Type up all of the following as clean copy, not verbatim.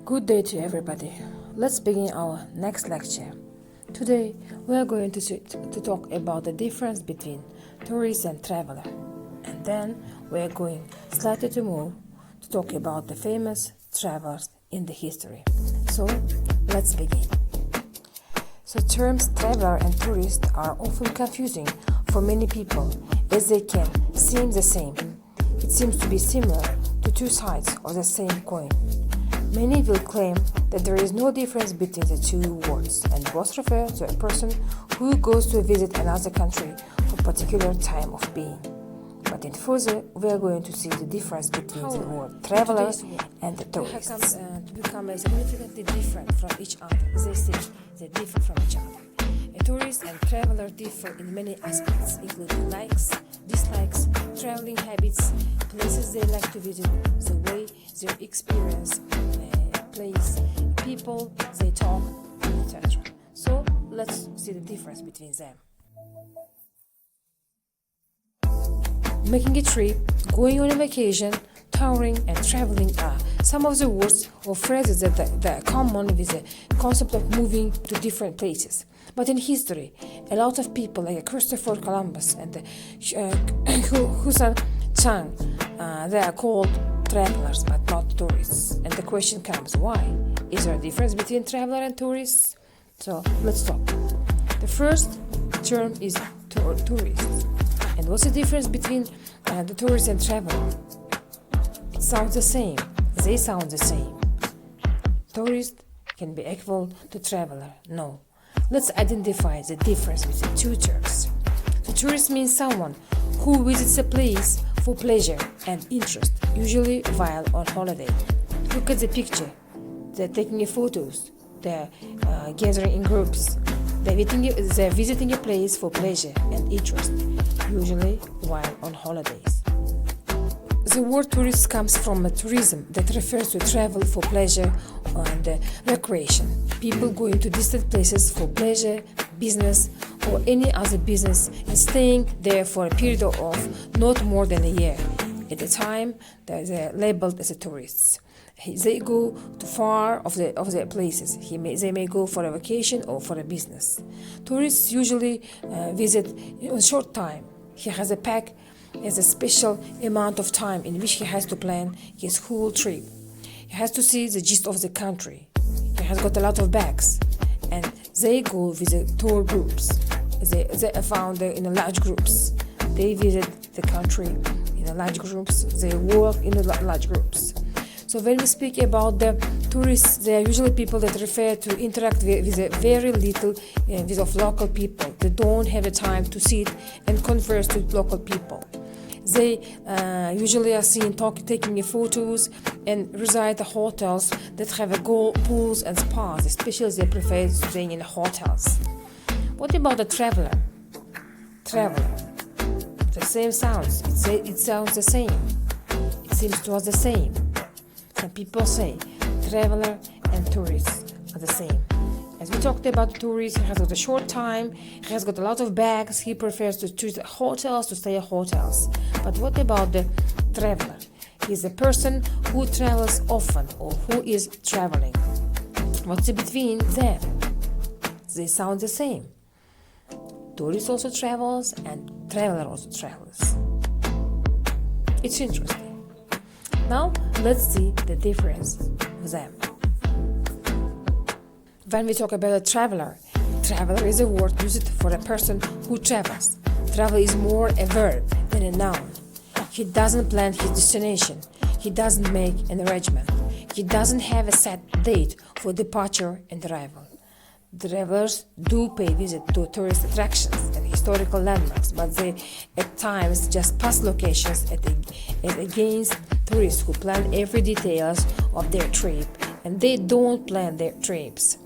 Good day to everybody. Let's begin our next lecture. Today we are going to talk about the difference between tourist and traveler. And then we are going slightly to move to talk about the famous travelers in the history. So let's begin. So terms traveler and tourist are often confusing for many people as they can seem the same. It seems to be similar to two sides of the same coin. Many will claim that there is no difference between the two words and both refer to a person who goes to visit another country for a particular time of being. But in further, we are going to see the difference between the word traveler and the tourist. They have to become significantly different from each other. They say they differ from each other. A tourist and traveler differ in many aspects, including likes, dislikes, traveling habits, places they like to visit, the way they experience place, people they talk, etc. So let's see the difference between them. Making a trip, going on a vacation, touring and traveling are some of the words or phrases that are common with the concept of moving to different places. But in history, a lot of people like Christopher Columbus and Hussein Chang, they are called travelers but not tourists. And the question comes, why? Is there a difference between traveler and tourists? So let's talk. The first term is tourist. And what's the difference between the tourist and traveler? It sounds the same. They sound the same. Tourist can be equal to traveler. No. Let's identify the difference between two terms. The tourist means someone who visits a place for pleasure and interest, usually while on holiday. Look at the picture. They're taking photos. They're gathering in groups. They're visiting a place for pleasure and interest, usually while on holidays. The word tourist comes from tourism that refers to travel for pleasure and recreation. People going to distant places for pleasure, business, or any other business and staying there for a period of not more than a year. At the time, they're labeled as tourists. They go to far of their places. They may go for a vacation or for a business. Tourists usually visit in a short time. He has a special amount of time in which he has to plan his whole trip. He has to see the gist of the country. He has got a lot of bags, and they go visit tour groups. They are found in large groups. They visit the country in large groups. They work in large groups. So when we speak about the tourists, they are usually people that refer to interact with very little with of local people. They don't have the time to sit and converse with local people. They usually are seen taking photos and reside at hotels that have pools and spas, especially they prefer staying in hotels. What about the traveler? Traveler. The same sounds. It sounds the same. It seems to us the same. Some people say traveler and tourist are the same. As we talked about tourists, he has got a short time, he has got a lot of bags, he prefers to choose hotels, to stay at hotels. But what about the traveler? He's a person who travels often or who is traveling. What's between them? They sound the same. Tourist also travels and traveler also travels. It's interesting. Now let's see the difference of them. When we talk about a traveler is a word used for a person who travels. Travel is more a verb than a noun. He doesn't plan his destination. He doesn't make an arrangement. He doesn't have a set date for departure and arrival. Travelers do pay visit to tourist attractions and historical landmarks, but they at times just pass locations against tourists who plan every details of their trip, and they don't plan their trips.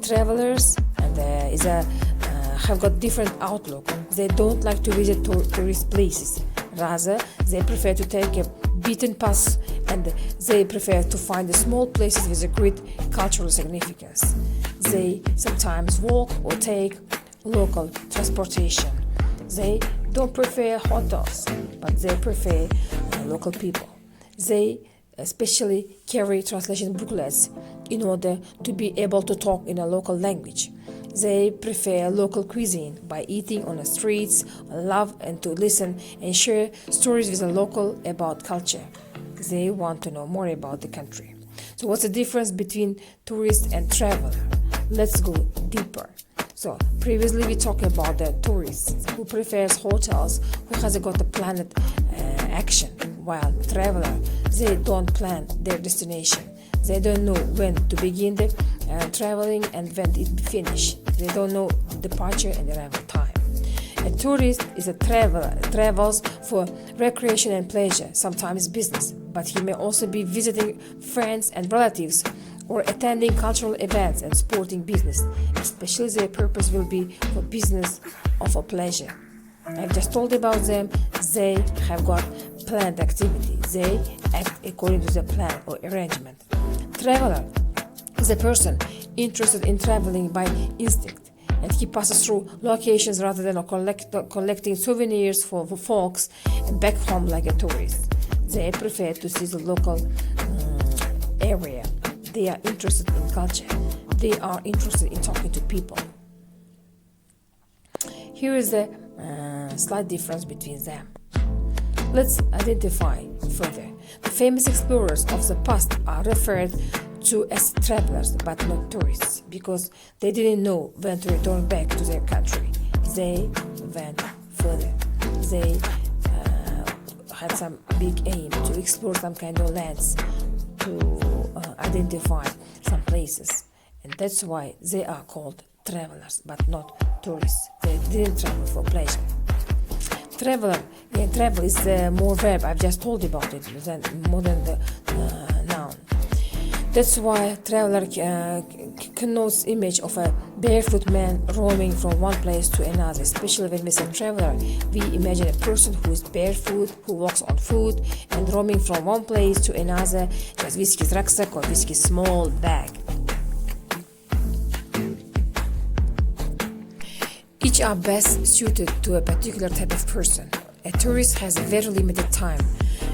Travelers have got different outlook. They don't like to visit tourist places. Rather, they prefer to take a beaten path, and they prefer to find the small places with a great cultural significance. They sometimes walk or take local transportation. They don't prefer hotels, but they prefer local people. They especially carry translation booklets in order to be able to talk in a local language. They prefer local cuisine by eating on the streets, love and to listen and share stories with the local about culture. They want to know more about the country. So what's the difference between tourist and traveler? Let's go deeper. So previously we talked about the tourists who prefers hotels, who has got a planned action, while traveler, they don't plan their destination. They don't know when to begin the traveling and when it finish. They don't know departure and arrival time. A tourist is a traveler, travels for recreation and pleasure, sometimes business, but he may also be visiting friends and relatives or attending cultural events and sporting business, especially their purpose will be for business or for pleasure. I've just told about them, they have got planned activity, they act according to the plan or arrangement. Traveler is a person interested in traveling by instinct, and he passes through locations rather than collecting souvenirs for folks back home like a tourist. They prefer to see the local area. They are interested in culture. They are interested in talking to people. Here is the slight difference between them. Let's identify further. The famous explorers of the past are referred to as travelers but not tourists because they didn't know when to return back to their country. They went further. They had some big aim to explore some kind of lands, to identify some places, and that's why they are called travelers but not tourists. They didn't travel for pleasure. Travel is more verb. I've just told you about it more than the noun. That's why traveler connotes image of a barefoot man roaming from one place to another. Especially when we say traveler, we imagine a person who is barefoot, who walks on foot and roaming from one place to another, just with his rucksack or with his small bag. Each are best suited to a particular type of person. A tourist has a very limited time,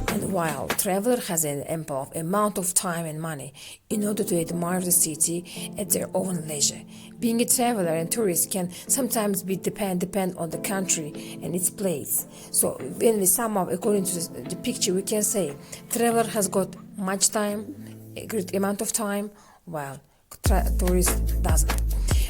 and while traveler has an ample amount of time and money in order to admire the city at their own leisure. Being a traveler and tourist can sometimes be depend on the country and its place. So when we sum up according to the picture, we can say traveler has got much time, a great amount of time, while tourist doesn't.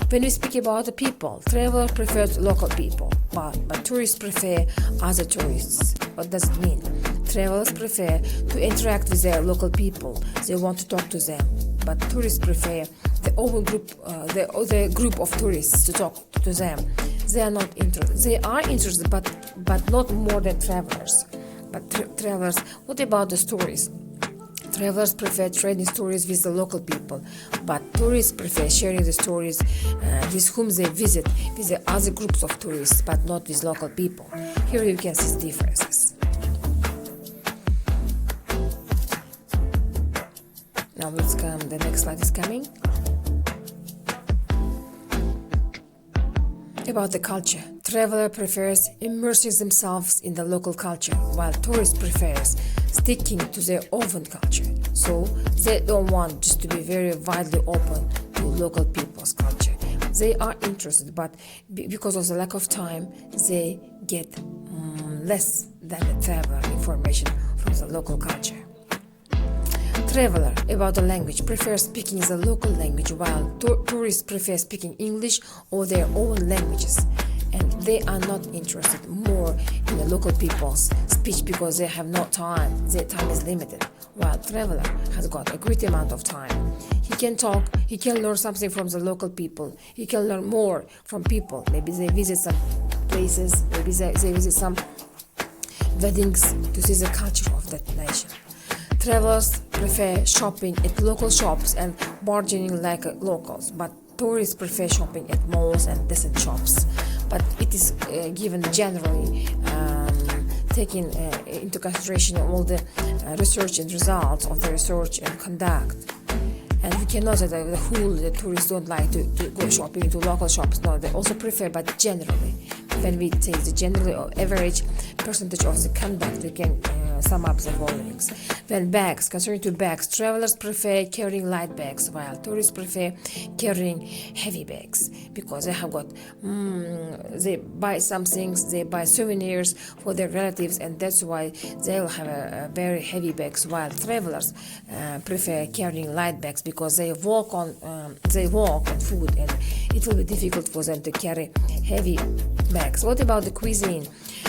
When we speak about the people, traveler prefers local people, but tourists prefer other tourists. What does it mean? Travelers prefer to interact with their local people. They want to talk to them, but tourists prefer the other group of tourists to talk to them. They are not interested. They are interested, but not more than travelers. But travelers, what about the stories? Travelers prefer trading stories with the local people, but tourists prefer sharing the stories with whom they visit with the other groups of tourists, but not with local people. Here you can see the differences. Now let's come, the next slide is coming. About the culture. Traveler prefers immersing themselves in the local culture, while tourist prefers sticking to their own culture. So they don't want just to be very widely open to local people's culture. They are interested, but because of the lack of time, they get less than the traveler information from the local culture. Traveler, about the language, prefers speaking the local language, while tourists prefer speaking English or their own languages. And they are not interested more in the local people's speech because they have no time. Their time is limited. While traveler has got a great amount of time. He can talk, he can learn something from the local people. He can learn more from people. Maybe they visit some places, maybe they visit some weddings to see the culture of that nation. Travelers prefer shopping at local shops and bargaining like locals, but tourists prefer shopping at malls and decent shops. But it is given generally taking into consideration all the research and results of the research and conduct. And we cannot say that the tourists don't like to go shopping into local shops. No, they also prefer, but generally, when we take the generally or average percentage of the conduct, we can sum up the followings. Then bags, concerning to bags, travelers prefer carrying light bags while tourists prefer carrying heavy bags because they have got, they buy some things, they buy souvenirs for their relatives, and that's why they will have a very heavy bags, while travelers prefer carrying light bags because they walk on food and it will be difficult for them to carry heavy bags. What about the cuisine?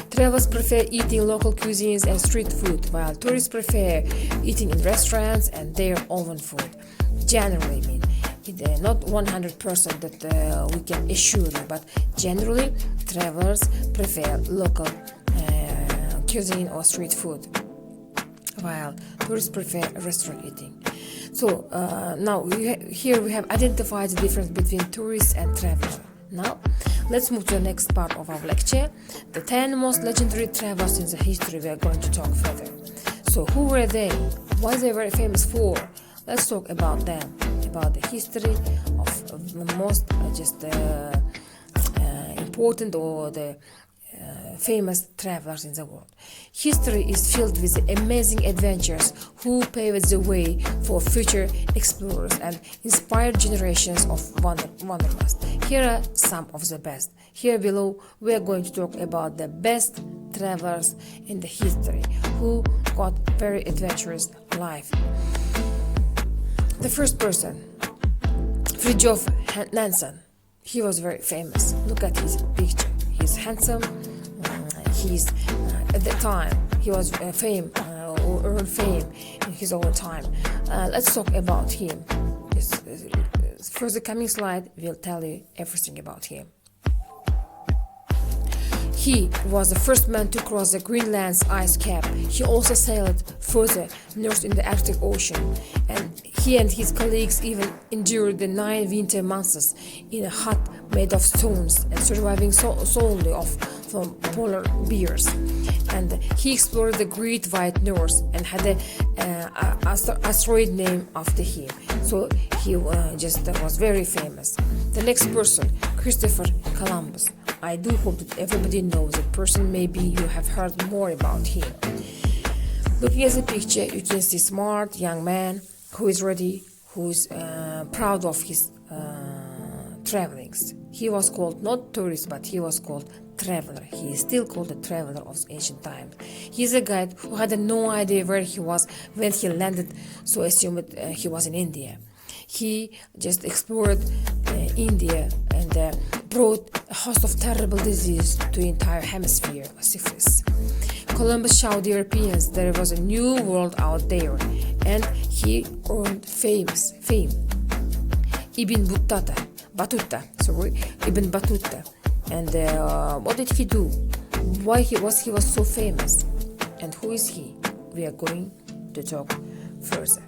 Travelers prefer eating local cuisines and street food, while tourists prefer eating in restaurants and their own food. Generally, I mean, not 100% that we can assure you, but generally, travelers prefer local cuisine or street food, while tourists prefer restaurant eating. So now here we have identified the difference between tourists and traveler. Now, let's move to the next part of our lecture. The 10 most legendary travelers in the history. We are going to talk further. So, who were they? What they were famous for? Let's talk about them, about the history of the most important or the famous travelers in the world. History is filled with amazing adventures who paved the way for future explorers and inspired generations of wanderlust. Here are some of the best. Here below, we are going to talk about the best travelers in the history who got very adventurous life. The first person, Fridtjof Nansen. He was very famous. Look at his picture. He's handsome. He's at the time he was or earned fame in his own time. Let's talk about him. For the coming slide, we'll tell you everything about him. He was the first man to cross the Greenland's ice cap. He also sailed further north in the Arctic Ocean, and he and his colleagues even endured the 9 winter months in a hut made of stones and surviving solely from polar bears. And he explored the Great White North and had an asteroid named after him. So he was very famous. The next person, Christopher Columbus. I do hope that everybody knows the person. Maybe you have heard more about him. Looking at the picture, you can see smart young man who is ready, who is proud of his travelings. He was called not tourist, but he was called traveler. He is still called the traveler of ancient times. He is a guide who had no idea where he was when he landed, so assumed he was in India. He just explored India and brought a host of terrible disease to the entire hemisphere, syphilis. Columbus showed the Europeans there was a new world out there, and he earned fame. Ibn Battuta. And what did he do? Why was he so famous? And who is he? We are going to talk further.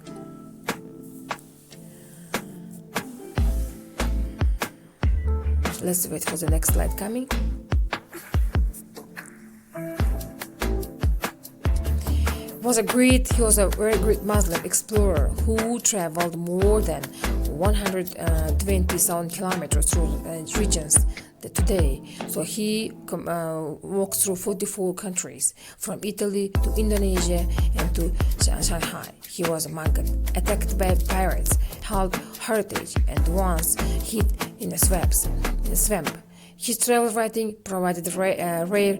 Let's wait for the next slide coming. He was a very great Muslim explorer who traveled more than 120,000 kilometers through regions today. So he walked through 44 countries, from Italy to Indonesia and to Shanghai. He was a Mongol, attacked by pirates, held heritage, and once hid in a swamp. His travel writing provided rare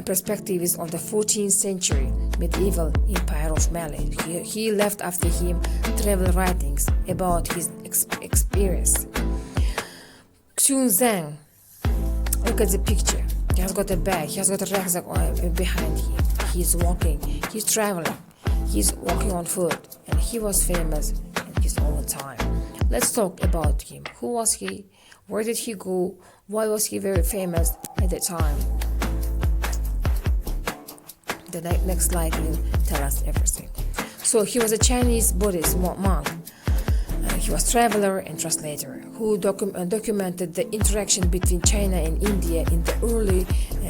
perspectives of the 14th century medieval empire of Mali. He left after him travel writings about his experience. Xun Zhang, look at the picture. He has got a bag, he has got a rucksack behind him. He's walking, he's traveling, he's walking on foot, and he was famous in his own time. Let's talk about him. Who was he? Where did he go? Why was he very famous at the time? The next slide will tell us everything. So he was a Chinese Buddhist monk. He was traveler and translator who documented the interaction between China and India in the early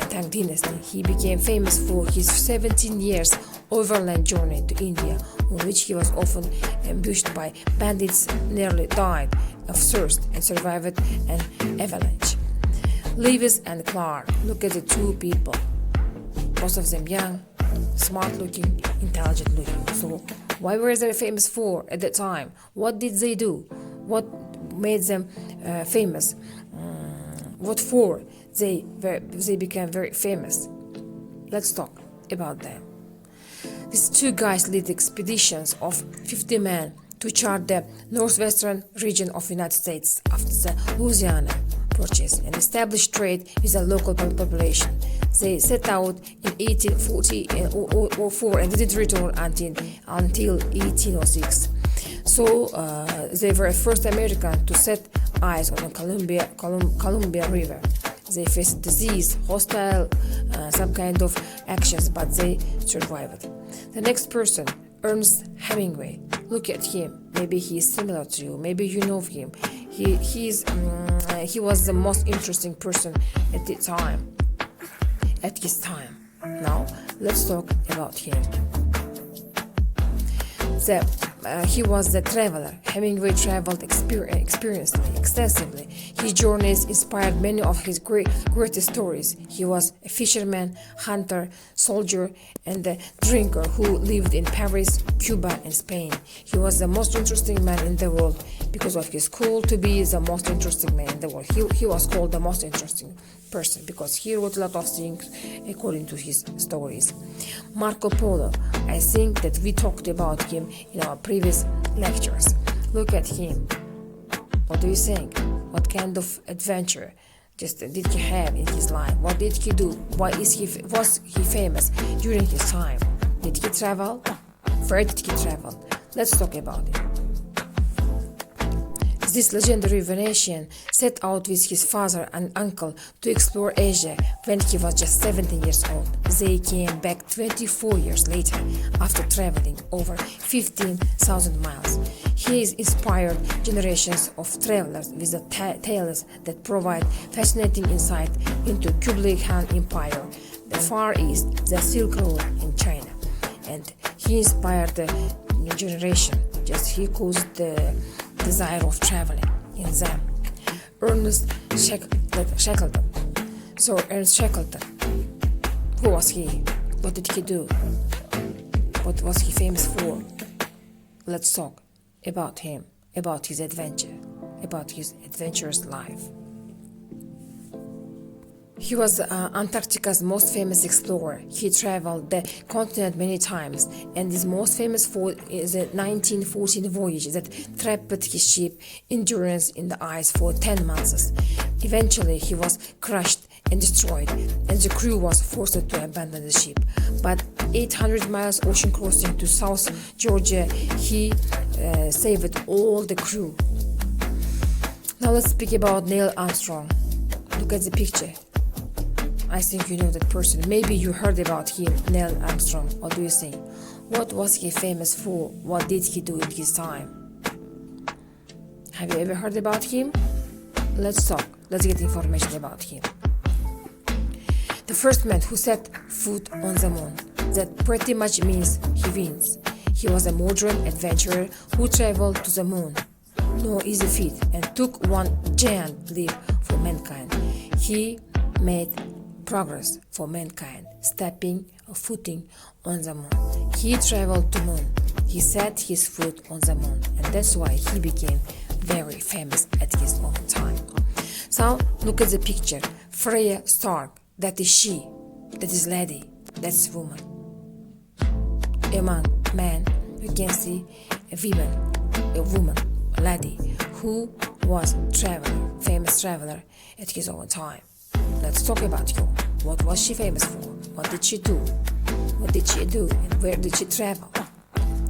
Tang dynasty. He became famous for his 17 years overland journey to India, on which he was often ambushed by bandits, nearly died of thirst, and survived an avalanche. Lewis and Clark, look at the two people, both of them young, smart looking, intelligent looking. So why were they famous for at that time? What did they do? What made them famous? What for they became very famous? Let's talk about them. These two guys lead expeditions of 50 men to chart the northwestern region of the United States after the Louisiana Purchase and establish trade with the local population. They set out in 1804 and didn't return until 1806. So they were the first American to set eyes on the Columbia River. They faced disease, hostile, some kind of actions, but they survived. The next person, Emest Hemingway. Look at him. Maybe he is similar to you. Maybe you know him. He was the most interesting person at the time. At his time. Now let's talk about him. He was the traveler. Hemingway traveled extensively. His journeys inspired many of his greatest stories. He was a fisherman, hunter, soldier, and a drinker who lived in Paris, Cuba, and Spain. He was the most interesting man in the world because of his call to be the most interesting man in the world. He was called the most interesting person because he wrote a lot of things according to his stories. Marco Polo. I think that we talked about him in our previous lectures. Look at him. What do you think? What kind of adventure did he have in his life? What did he do? Was he famous during his time? Did he travel? Where did he travel? Let's talk about it. This legendary Venetian set out with his father and uncle to explore Asia when he was just 17 years old. They came back 24 years later after traveling over 15,000 miles. He has inspired generations of travelers with the tales that provide fascinating insight into Kublai Khan Empire, the Far East, the Silk Road in China. And he inspired the new generation. Just he caused the desire of traveling in them. Ernest Shackleton. So Ernest Shackleton, who was he? What did he do? What was he famous for? Let's talk about him, about his adventure, about his adventurous life. He was Antarctica's most famous explorer. He traveled the continent many times, and his most famous for is the 1914 voyage that trapped his ship Endurance in the ice for 10 months. Eventually, he was crushed and destroyed, and the crew was forced to abandon the ship. But 800 miles ocean crossing to South Georgia, he saved all the crew. Now let's speak about Neil Armstrong. Look at the picture. I think you know that person. Maybe you heard about him, Neil Armstrong. What do you think? What was he famous for? What did he do in his time? Have you ever heard about him? Let's talk. Let's get information about him. The first man who set foot on the moon. That pretty much means he wins. He was a modern adventurer who traveled to the moon. No easy feat, and took one giant leap for mankind. He made progress for mankind, stepping or footing on the moon. He traveled to moon. He set his foot on the moon, and that's why he became very famous at his own time. So look at the picture. Freya Stark, that is she, that is lady, that's woman. Among men, you can see a woman, a lady who was famous traveler at his own time. Let's talk about her. What was she famous for? What did she do? What did she do and where did she travel?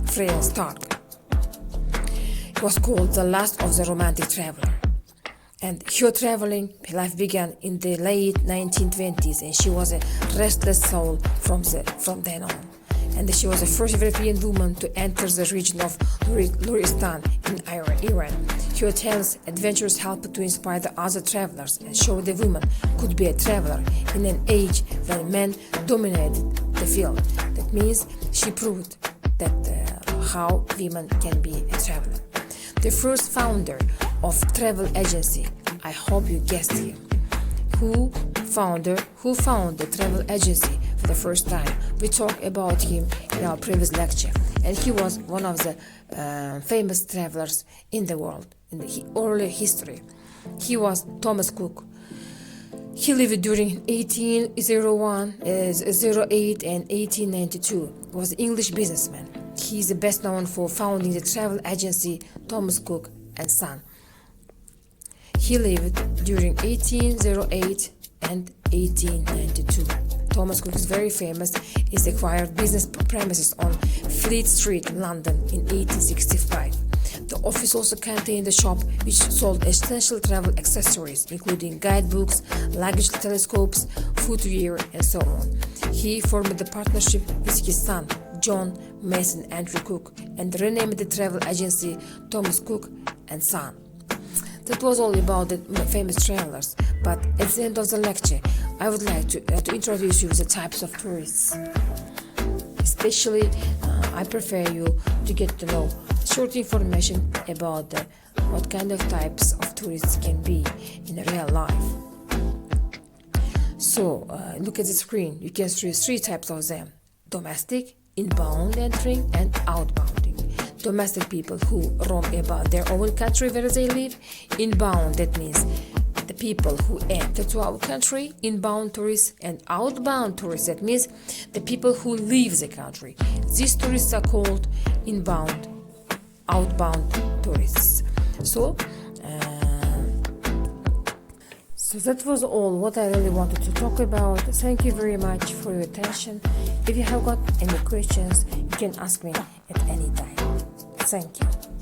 Freya Stark. It was called the last of the romantic traveler. And her traveling life began in the late 1920s, and she was a restless soul from then on. And she was the first European woman to enter the region of Luristan in Iran. Her tales, adventures helped to inspire the other travelers and show the woman could be a traveler in an age when men dominated the field. That means she proved that how women can be a traveler. The first founder of travel agency, I hope you guessed him. Who found the travel agency the first time. We talked about him in our previous lecture, and he was one of the famous travelers in the world in the early history. He was Thomas Cook. He lived during 1808 and 1892. He was an English businessman. He is best known for founding the travel agency Thomas Cook and Son. He lived during 1808 and 1892. Thomas Cook is very famous. He acquired business premises on Fleet Street, London in 1865. The office also contained a shop which sold essential travel accessories, including guidebooks, luggage telescopes, footwear, and so on. He formed the partnership with his son, John Mason Andrew Cook, and renamed the travel agency Thomas Cook and Son. That was all about the famous travelers, but at the end of the lecture, I would like to introduce you to the types of tourists. Especially, I prefer you to get to know short information about what kind of types of tourists can be in real life. So, look at the screen. You can see three types of them: domestic, inbound entering, and outbounding. Domestic people who roam about their own country where they live. Inbound, that means the people who enter to our country, inbound tourists, and outbound tourists, that means the people who leave the country. These tourists are called inbound, outbound tourists. So that was all what I really wanted to talk about. Thank you very much for your attention. If you have got any questions, you can ask me at any time. Thank you.